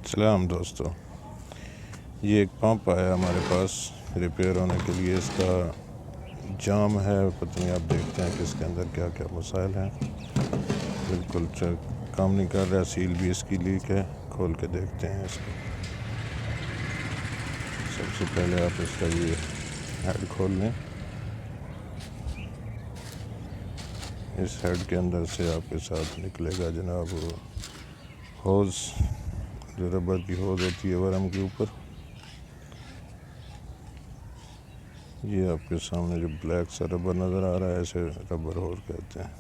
सलाम दोस्तों, ये एक पंप आया हमारे पास रिपेयर होने के लिए। इसका जाम है, पता नहीं, आप देखते हैं कि इसके अंदर क्या क्या मसाइल हैं। बिल्कुल काम नहीं कर रहा, सील भी इसकी लीक है। खोल के देखते हैं इसको। सबसे पहले आप इसका ये हेड खोल लें। इस हेड के अंदर से आपके साथ निकलेगा जनाब वो होज़, जो रबर की होज़ होती है वर्म के ऊपर। ये आपके सामने जो ब्लैक सा रबर नज़र आ रहा है, ऐसे रबर होज़ कहते हैं।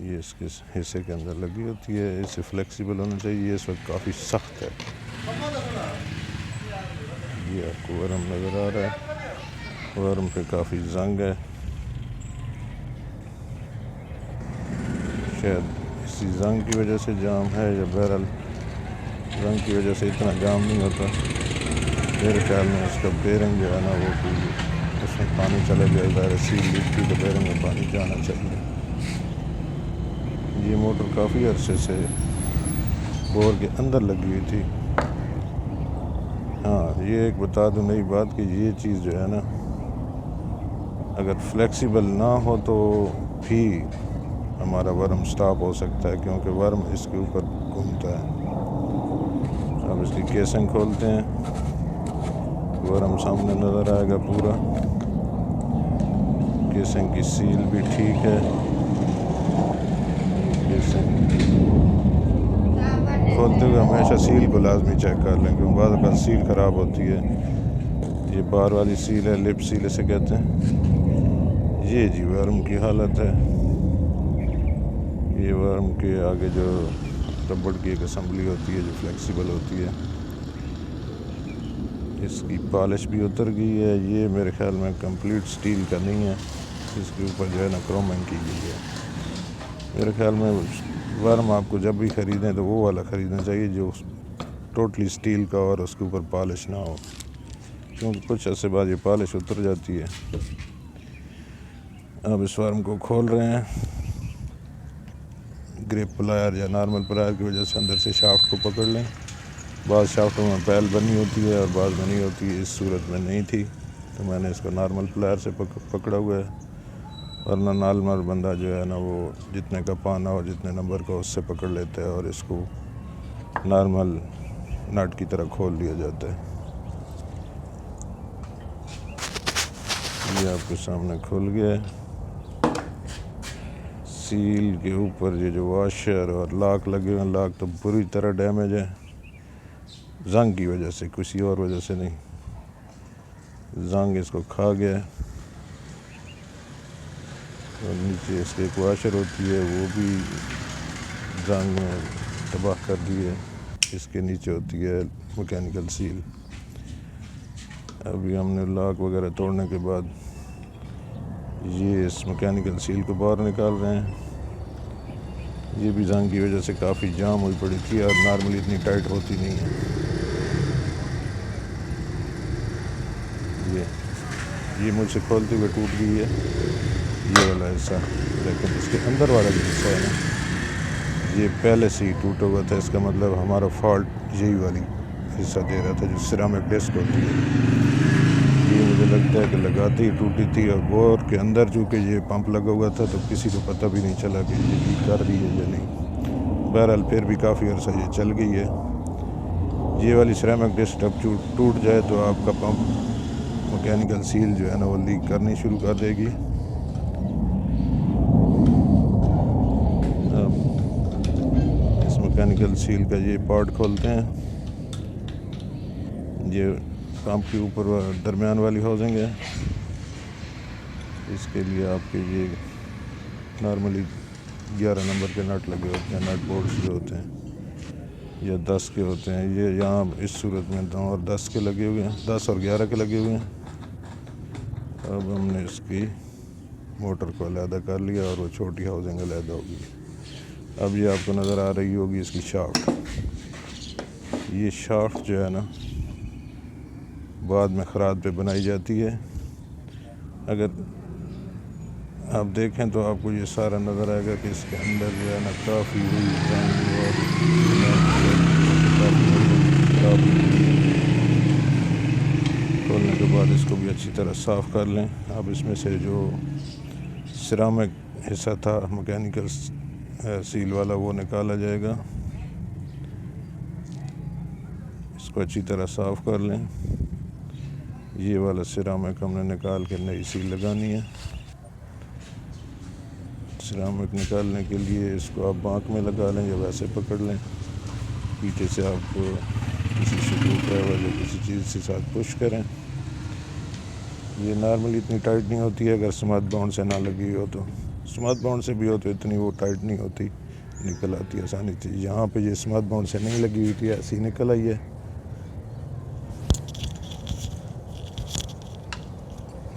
ये इसके हिस्से के अंदर लगी होती है, इससे फ्लेक्सिबल होना चाहिए। ये इस वक्त काफ़ी सख्त है। ये आपको वर्म नज़र आ रहा है, वर्म पे काफ़ी जंग है। शायद इसी जंग की वजह से जाम है, या बहरहाल जंग की वजह से इतना जाम नहीं होता। मेरे ख्याल में उसका बेरिंग जो है ना, वो उसमें पानी चला जाएगा। सील लीक की तो बेरिंग में पानी जाना चाहिए। ये मोटर काफ़ी अरसे से बोर के अंदर लगी हुई थी। हाँ, ये एक बता दूँ नई बात कि ये चीज़ जो है ना, अगर फ्लेक्सिबल ना हो तो भी हमारा वर्म स्टॉप हो सकता है, क्योंकि वर्म इसके ऊपर घूमता है। अब इसकी केसिंग खोलते हैं, वर्म सामने नज़र आएगा पूरा। केसिंग की सील भी ठीक है। केसिंग खोलते हुए हमेशा सील को लाजमी चेक कर लें, क्योंकि बाद में सील ख़राब होती है। ये बार वाली सील है, लिप सील इसे कहते हैं। ये जी वर्म की हालत है। ये वर्म के आगे जो रबड़ की एक असम्बली होती है जो फ्लेक्सिबल होती है, इसकी पॉलिश भी उतर गई है। ये मेरे ख्याल में कंप्लीट स्टील का नहीं है, इसके ऊपर जो है ना क्रोमिंग की गई है। मेरे ख्याल में वर्म आपको जब भी ख़रीदें तो वो वाला ख़रीदना चाहिए जो टोटली स्टील का और उसके ऊपर पॉलिश ना हो, क्योंकि कुछ अर्से बाद ये पॉलिश उतर जाती है। अब इस वर्म को खोल रहे हैं। ग्रिप प्लायर या नॉर्मल प्लायर की वजह से अंदर से शाफ्ट को पकड़ लें। बाज़ शाफ्टों में पैल बनी होती है और बाज़ बनी होती है। इस सूरत में नहीं थी तो मैंने इसको नॉर्मल प्लायर से पकड़ा हुआ है, वरना नॉर्मल बंदा जो है ना, वो जितने का पाना हो, जितने नंबर का, उससे पकड़ लेता है और इसको नॉर्मल नट की तरह खोल लिया जाता है। ये आपके सामने खुल गया है। सील के ऊपर ये जो वाशर और लॉक लगे हुए हैं, लॉक तो बुरी तरह डैमेज है, जंग की वजह से, किसी और वजह से नहीं। जंग इसको खा गया है। और नीचे इसके एक वाशर होती है, वो भी जंग में तबाह कर दी है। इसके नीचे होती है मैकेनिकल सील। अभी हमने लॉक वगैरह तोड़ने के बाद ये इस मैकेनिकल सील को बाहर निकाल रहे हैं। ये भी जंग की वजह से काफ़ी जाम हुई पड़ी थी और नॉर्मली इतनी टाइट होती नहीं है। ये मुझसे खोलते हुए टूट गई है, ये वाला हिस्सा। लेकिन इसके अंदर वाला जो हिस्सा है ना, ये पहले से ही टूटा हुआ था। इसका मतलब हमारा फॉल्ट यही वाली हिस्सा दे रहा था, जो सिरामिक डिस्क होती है। ये मुझे लगता है कि लगाते ही टूटी थी, और बोर के अंदर चूँकि ये पंप लगा हुआ था तो किसी को पता भी नहीं चला कि ये लीक कर रही है या नहीं। बहरहाल फिर भी काफ़ी अर्सा ये चल गई है। ये वाली सिरेमिक डिस्क जब टूट जाए तो आपका पंप मैकेनिकल सील जो है ना, वो लीक करनी शुरू कर देगी। अब इस मैकेनिकल सील का ये पार्ट खोलते हैं। ये पंप के ऊपर दरमियान वाली होजिंग है। इसके लिए आपके ये नॉर्मली 11 नंबर के नट लगे होते हैं, नट बोल्ट्स जो होते हैं, या 10 के होते हैं। ये यहाँ इस सूरत में 9 और 10 के लगे हुए हैं, 10 और 11 के लगे हुए हैं। अब हमने इसकी मोटर को अलहदा कर लिया और वो छोटी हाउसिंग अलहदा होगी। अब ये आपको नज़र आ रही होगी इसकी शाफ्ट। ये शाफ्ट जो है ना, बाद में ख़राद पे बनाई जाती है। अगर आप देखें तो आपको ये सारा नज़र आएगा कि इसके अंदर जो है ना, काफ़ी हुई जंग और आप खोलने के बाद इसको भी अच्छी तरह साफ़ कर लें। अब इसमें से जो सिरामिक हिस्सा था मैकेनिकल सील वाला वो निकाला जाएगा। इसको अच्छी तरह साफ़ कर लें। ये वाला सिरामिक हमने निकाल के नई सील लगानी है। सिरामिक निकालने के लिए इसको आप बाँक में लगा लें या वैसे पकड़ लें। पीछे से आप किसी स्क्रू ड्राइवर या किसी चीज़ से साथ पुश करें। ये नॉर्मली इतनी टाइट नहीं होती है, अगर स्मूथ बाउंड से ना लगी हो तो। स्मूथ बाउंड से भी हो तो इतनी वो टाइट नहीं होती, निकल आती है आसानी से। यहाँ पे ये स्मूथ बाउंड से नहीं लगी हुई थी, ऐसी निकल आई है।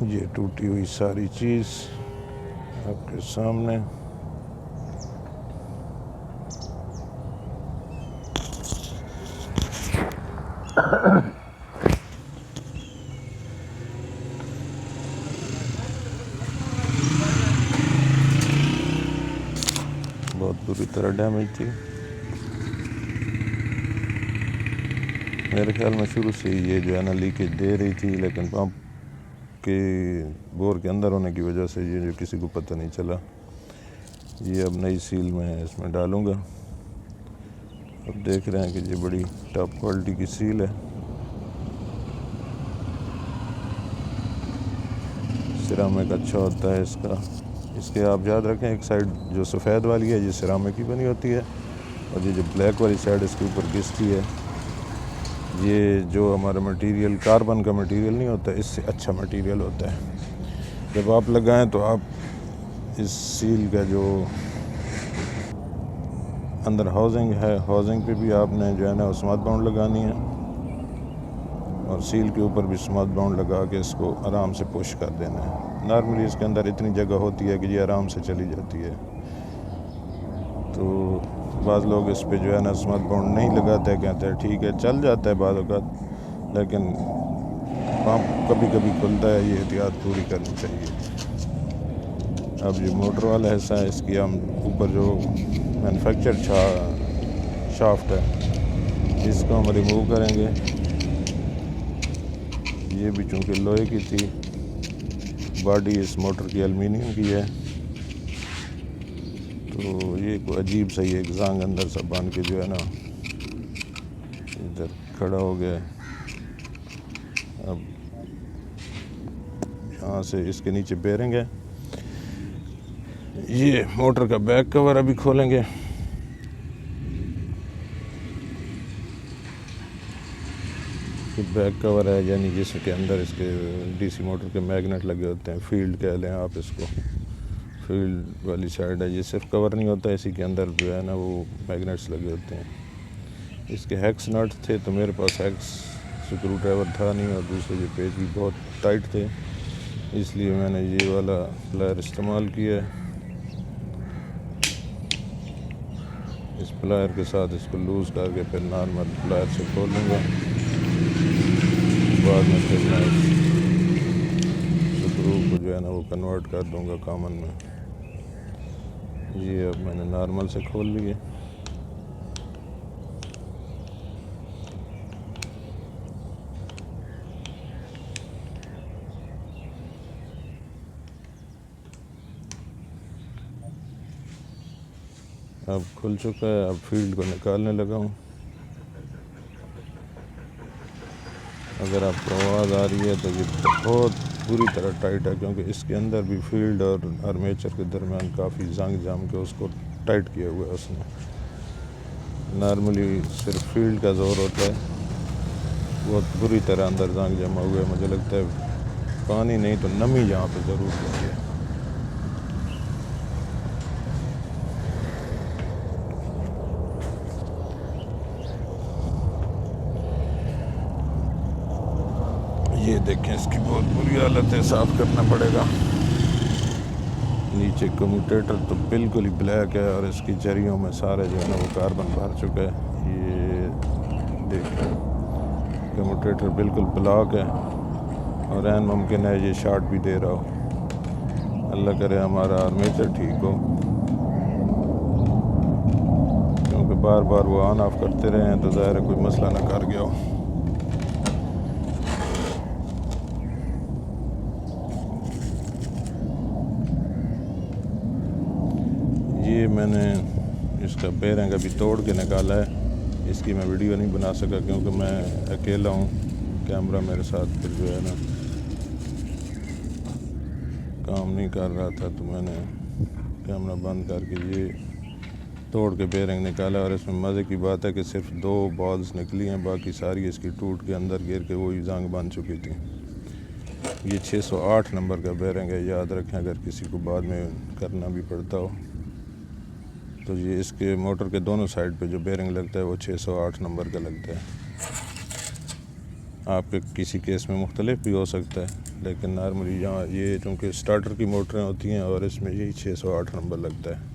ये टूटी हुई सारी चीज़ आपके सामने। बहुत बुरी तरह डैमेज थी। मेरे ख्याल में शुरू से ही ये जो है ना लीकेज दे रही थी, लेकिन पंप के बोर के अंदर होने की वजह से ये जो किसी को पता नहीं चला। ये अब नई सील में इसमें डालूँगा। अब देख रहे हैं कि ये बड़ी टॉप क्वालिटी की सील है। सिरामिक अच्छा होता है इसका। इसके आप याद रखें, एक साइड जो सफ़ेद वाली है ये सिरामिक की बनी होती है, और ये जो ब्लैक वाली साइड इसके ऊपर घिसती है, ये जो हमारा मटेरियल कार्बन का मटेरियल नहीं होता, इससे अच्छा मटेरियल होता है। जब आप लगाएं तो आप इस सील का जो अंदर हाउसिंग है, हाउसिंग पे भी आपने जो है ना स्मूथ बाउंड लगानी है, और सील के ऊपर भी स्मूथ बाउंड लगा के इसको आराम से पुश कर देना है। नॉर्मली इसके अंदर इतनी जगह होती है कि ये आराम से चली जाती है। तो बाज़ लोग इस पे जो है ना स्मूथ बाउंड नहीं लगाते, कहते हैं ठीक है चल जाता है बाज़ औक़ात, लेकिन पंप कभी कभी खुलता है, ये एहतियात पूरी करनी चाहिए। अब ये मोटर वाला हिस्सा है, इसकी हम ऊपर जो मैन्युफैक्चर शाफ्ट है इसको हम रिमूव करेंगे। ये भी चूँकि लोहे की थी, बॉडी इस मोटर की एल्युमिनियम की है, तो ये कोई अजीब सा ही एक जांग अंदर सा बांध के जो है ना इधर खड़ा हो गया। अब यहाँ से इसके नीचे बेरिंग है। ये मोटर का बैक कवर अभी खोलेंगे। बैक कवर है, यानी जिसके अंदर इसके डीसी मोटर के मैग्नेट लगे होते हैं, फील्ड कह लें आप इसको, फील्ड वाली साइड है। ये सिर्फ कवर नहीं होता, इसी के अंदर जो है ना वो मैग्नेट्स लगे होते हैं। इसके हैक्स नट थे, तो मेरे पास हैक्स स्क्रू ड्राइवर था नहीं, और दूसरे ये पेज भी बहुत टाइट थे, इसलिए मैंने ये वाला प्लायर इस्तेमाल किया है। इस प्लायर के साथ इसको लूज़ करके फिर नॉर्मल प्लायर से खोलूँगा। बाद में फिर मैं स्क्रू को जो है ना वो कन्वर्ट कर दूँगा कॉमन में। ये अब मैंने नॉर्मल से खोल लिए। अब खुल चुका है, अब फील्ड को निकालने लगा हूँ। अगर आपको आवाज़ आ रही है तो ये बहुत बुरी तरह टाइट है, क्योंकि इसके अंदर भी फील्ड और आर्मेचर के दरमियान काफ़ी जंग जम के उसको टाइट किया हुआ है उसने। नॉर्मली सिर्फ फील्ड का ज़ोर होता है, बहुत बुरी तरह अंदर जंग जमा हुआ है। मुझे लगता है पानी नहीं तो नमी यहाँ पे ज़रूर लगी है। ये देखें, इसकी बहुत बुरी हालत है, साफ़ करना पड़ेगा। नीचे कम्यूटेटर तो बिल्कुल ही ब्लैक है, और इसकी जरियों में सारे जो है ना वो कार्बन भर चुका है। ये देखें, कम्यूटेटर बिल्कुल ब्लॉक है, और ऐन मुमकिन है ये शॉर्ट भी दे रहा हो। अल्लाह करे हमारा आर्मेचर ठीक हो, क्योंकि बार बार वो ऑन ऑफ करते रहे हैं तो ज़ाहिर है कोई मसला ना कर गया हो। ये मैंने इसका बेरिंग अभी तोड़ के निकाला है। इसकी मैं वीडियो नहीं बना सका क्योंकि मैं अकेला हूँ, कैमरा मेरे साथ फिर जो है ना काम नहीं कर रहा था, तो मैंने कैमरा बंद करके ये तोड़ के बेरिंग निकाला। और इसमें मज़े की बात है कि सिर्फ 2 बॉल्स निकली हैं, बाकी सारी इसकी टूट के अंदर गिर के वही जंग बन चुकी थी। ये 608 नंबर का बेरिंग है, याद रखें अगर किसी को बाद में करना भी पड़ता हो तो। ये इसके मोटर के दोनों साइड पे जो बेरिंग लगता है वो 608 नंबर का लगता है। आपके किसी केस में मुख्तलिफ भी हो सकता है, लेकिन नॉर्मली यहाँ ये चूँकि स्टार्टर की मोटरें होती हैं और इसमें यही 608 नंबर लगता है।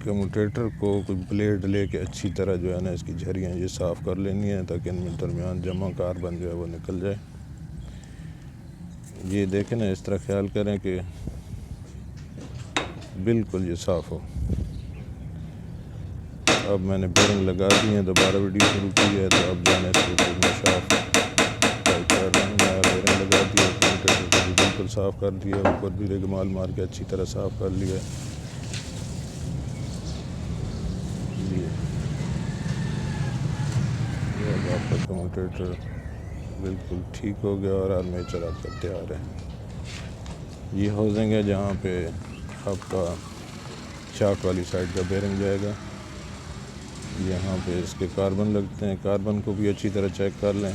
कम्यूटेटर को कोई ब्लेड लेके अच्छी तरह जो है ना इसकी झरियाँ ये साफ़ कर लेनी है ताकि इनमें दरमियान जमा कार्बन जो है वो निकल जाए। ये देखें ना, इस तरह ख्याल करें कि बिल्कुल ये साफ़ हो। अब मैंने बेरिंग लगा दी है, दोबारा वीडियो शुरू की है, तो अब जाने इसको मैं साफ़ कर रहा हूँ। नया बेरिंग लगा दिया, कम्यूटेटर को भी बिल्कुल साफ़ कर दिया, ऊपर भी रेगमाल मार के अच्छी तरह साफ़ कर लिया। ये अब आपका कम्यूटेटर बिल्कुल ठीक हो गया और आर्मेचर आपका तैयार है। ये हाउसिंग है जहाँ पे आपका शाफ्ट वाली साइड का बेरिंग जाएगा। यहाँ पे इसके कार्बन लगते हैं, कार्बन को भी अच्छी तरह चेक कर लें।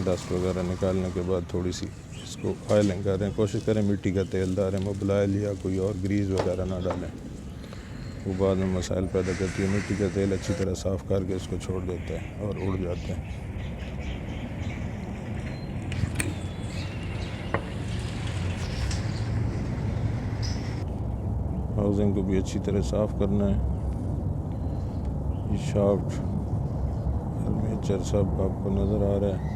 डस्ट वगैरह निकालने के बाद थोड़ी सी इसको ऑयलिंग करें, कोशिश करें मिट्टी का तेल डालें, मोबिल या कोई और ग्रीस वगैरह ना डालें, वो बाद में मसाइल पैदा करती है। मिट्टी का तेल अच्छी तरह साफ़ करके इसको छोड़ देता है और उड़ जाते हैं। हाउसिंग को भी अच्छी तरह साफ़ करना है। ये शाफ्ट आर्मेचर सब आपको नज़र आ रहा है।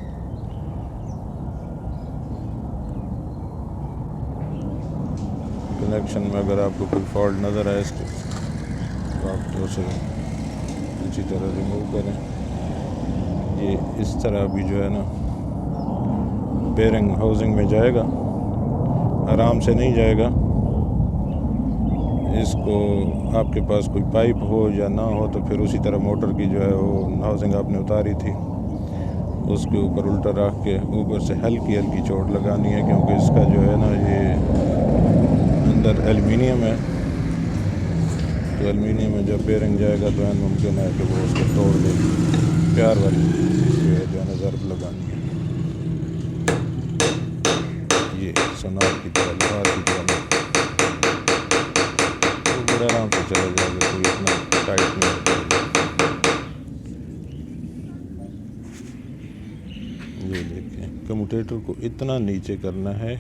कनेक्शन में अगर आपको कोई फॉल्ट नज़र आए इसके तो आप तो उसे अच्छी तरह रिमूव करें। ये इस तरह भी जो है ना बेरिंग हाउसिंग में जाएगा, आराम से नहीं जाएगा। इसको आपके पास कोई पाइप हो या ना हो तो फिर उसी तरह मोटर की जो है वो हाउसिंग आपने उतारी थी उसके ऊपर उल्टा रख के ऊपर से हल्की हल्की चोट लगानी है, क्योंकि इसका जो है ना ये अंदर एल्युमिनियम है, तो एल्युमिनियम में जब बेरिंग जाएगा तो मुमकिन है कि वो उसको तोड़ दे। प्यार वाली जो है ज़रब लगानी है। ये सोनार की तरह लोहार की तरह आराम से चला जाएगा, कोई इतना टाइट नहीं होता। ये देखें, कम्यूटेटर को इतना नीचे करना है,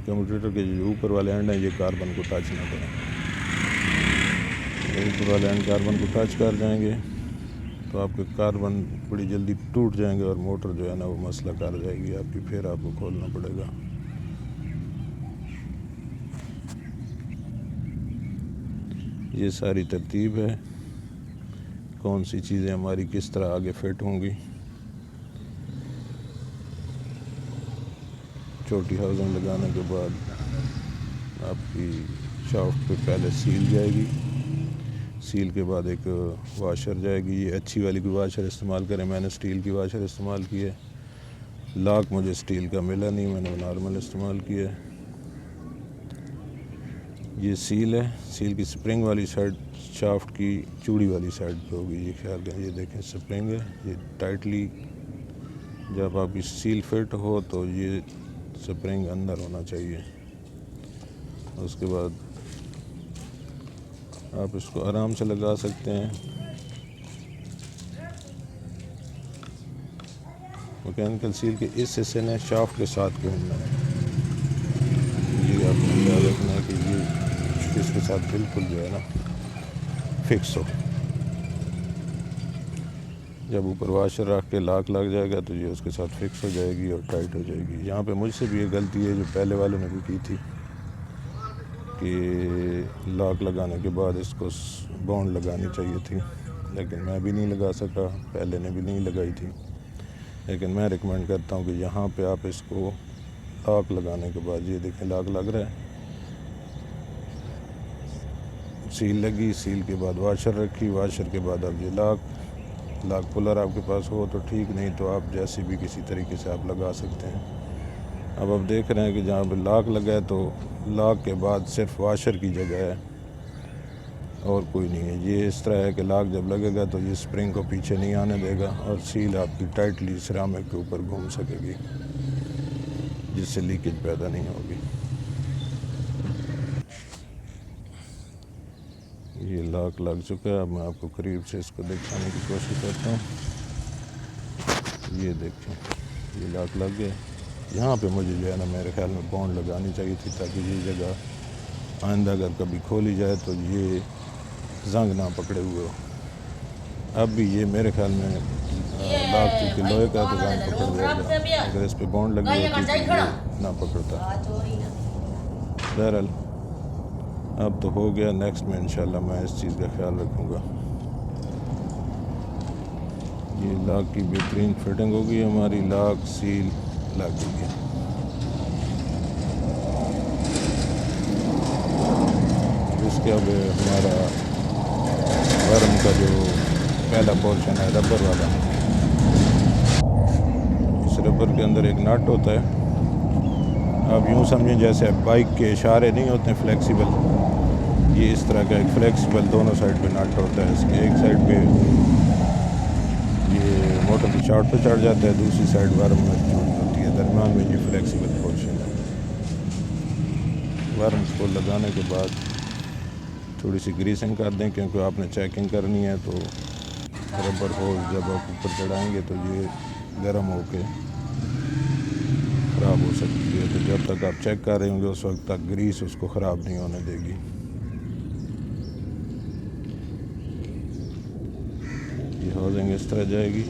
कम्यूटेटर के जो ऊपर वाले एंड हैं ये कार्बन को टच ना करें। ऊपर वाले एंड कार्बन को टच कर जाएंगे तो आपके कार्बन बड़ी जल्दी टूट जाएंगे और मोटर जो है ना वो मसला कर जाएगी आपकी, फिर आपको खोलना पड़ेगा। ये सारी तरतीब है, कौन सी चीज़ें हमारी किस तरह आगे फिट होंगी। छोटी हाउसिंग लगाने के बाद आपकी शाफ्ट पे पहले सील जाएगी, सील के बाद एक वाशर जाएगी। ये अच्छी वाली कोई वाशर इस्तेमाल करें, मैंने स्टील की वाशर इस्तेमाल की है। लॉक मुझे स्टील का मिला नहीं, मैंने नॉर्मल इस्तेमाल किया है। ये सील है, सील की स्प्रिंग वाली साइड शाफ्ट की चूड़ी वाली साइड पे होगी, ये ख्याल करें। ये देखें स्प्रिंग है, ये टाइटली जब आपकी सील फिट हो तो ये स्प्रिंग अंदर होना चाहिए। उसके बाद आप इसको आराम से लगा सकते हैं। मैकेनिकल सील के इस हिस्से ने शाफ्ट के साथ घूमना है, ये आपको ख्याल रखना है कि ये इसके साथ बिल्कुल जो है ना फिक्स हो। जब ऊपर वाशर रख के लॉक लग जाएगा तो ये उसके साथ फिक्स हो जाएगी और टाइट हो जाएगी। यहाँ पे मुझसे भी ये गलती है जो पहले वालों ने भी की थी कि लॉक लगाने के बाद इसको बाउंड लगानी चाहिए थी, लेकिन मैं भी नहीं लगा सका, पहले ने भी नहीं लगाई थी। लेकिन मैं रिकमेंड करता हूँ कि यहाँ पे आप इसको लॉक लगाने के बाद, ये देखें लॉक लग रहा है, सील लगी, सील के बाद वाशर रखी, वाशर के बाद अब ये लॉक पुलर आपके पास हो तो ठीक, नहीं तो आप जैसे भी किसी तरीके से आप लगा सकते हैं। अब आप देख रहे हैं कि जहाँ पे लॉक लगा है तो लॉक के बाद सिर्फ वाशर की जगह है और कोई नहीं है। ये इस तरह है कि लॉक जब लगेगा तो ये स्प्रिंग को पीछे नहीं आने देगा और सील आपकी टाइटली सिरामिक के ऊपर घूम सकेगी, जिससे लीकेज पैदा नहीं होगी। ये लॉक लग चुका है। अब मैं आपको करीब से इसको दिखाने की कोशिश करता हूँ। ये देखें, ये लॉक लग गया। यहाँ पे मुझे जो है ना मेरे ख्याल में बाउंड लगानी चाहिए थी, ताकि ये जगह आइंदा अगर कभी खोली जाए तो ये जंग ना पकड़े हुए हो। अब भी ये मेरे ख्याल में लॉक चूँकि लोहे का तो जंग पकड़ जाएगा, अगर इस पर बाउंड लगी होती तो ये ना पकड़ता। बहरहाल अब तो हो गया, नेक्स्ट में इंशाल्लाह मैं इस चीज़ का ख्याल रखूँगा। ये लॉक की बेहतरीन फिटिंग होगी हमारी, लॉक सील लग गई है। इसके अब हमारा वर्म का जो पहला पोर्शन है रबर वाला, इस रबर के अंदर एक नट होता है। आप यूँ समझें जैसे बाइक के इशारे नहीं होते फ्लेक्सिबल, ये इस तरह का एक फ्लेक्सिबल दोनों साइड पे नट होता है। इसके एक साइड पे ये मोटर की शॉर्ट पे चढ़ जाता है, दूसरी साइड वर्म में चोरी होती है, दरम्यान में ये फ्लेक्सिबल पोर्शन है। वर्म को लगाने के बाद थोड़ी सी ग्रीसिंग कर दें, क्योंकि आपने चेकिंग करनी है। तो रबर होल जब आप ऊपर चढ़ाएंगे तो ये गर्म होके ख़राब हो सकती है, तो जब तक आप चेक कर रहे होंगे उस वक्त तक ग्रीस उसको ख़राब नहीं होने देगी। ये हाउसिंग इस तरह जाएगी,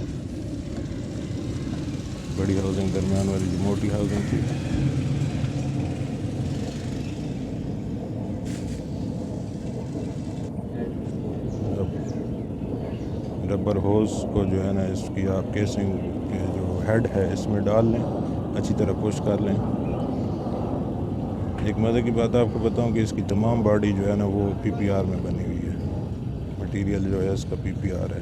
बड़ी हाउसिंग, दरमियान वाली जो मोटी हाउसिंग थी। रबर होल्स को जो है ना इसकी आप केसिंग के जो हेड है इसमें डाल लें, अच्छी तरह पुश कर लें। एक मज़े की बात आपको बताऊं कि इसकी तमाम बॉडी जो है ना वो PPR में बनी हुई है। मटेरियल जो है इसका PPR है,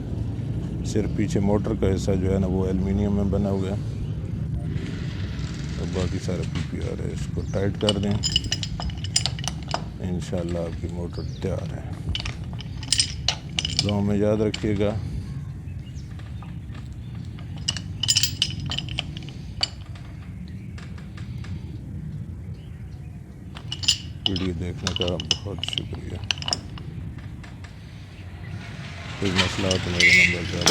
सिर्फ पीछे मोटर का हिस्सा जो है ना वो एल्युमिनियम में बना हुआ है, तो बाकी सारा PPR है। इसको टाइट कर दें, इंशाल्लाह आपकी मोटर तैयार है। दुआ में याद रखिएगा। वीडियो देखने का बहुत शुक्रिया। कोई मसला हो तो मेरे नंबर पर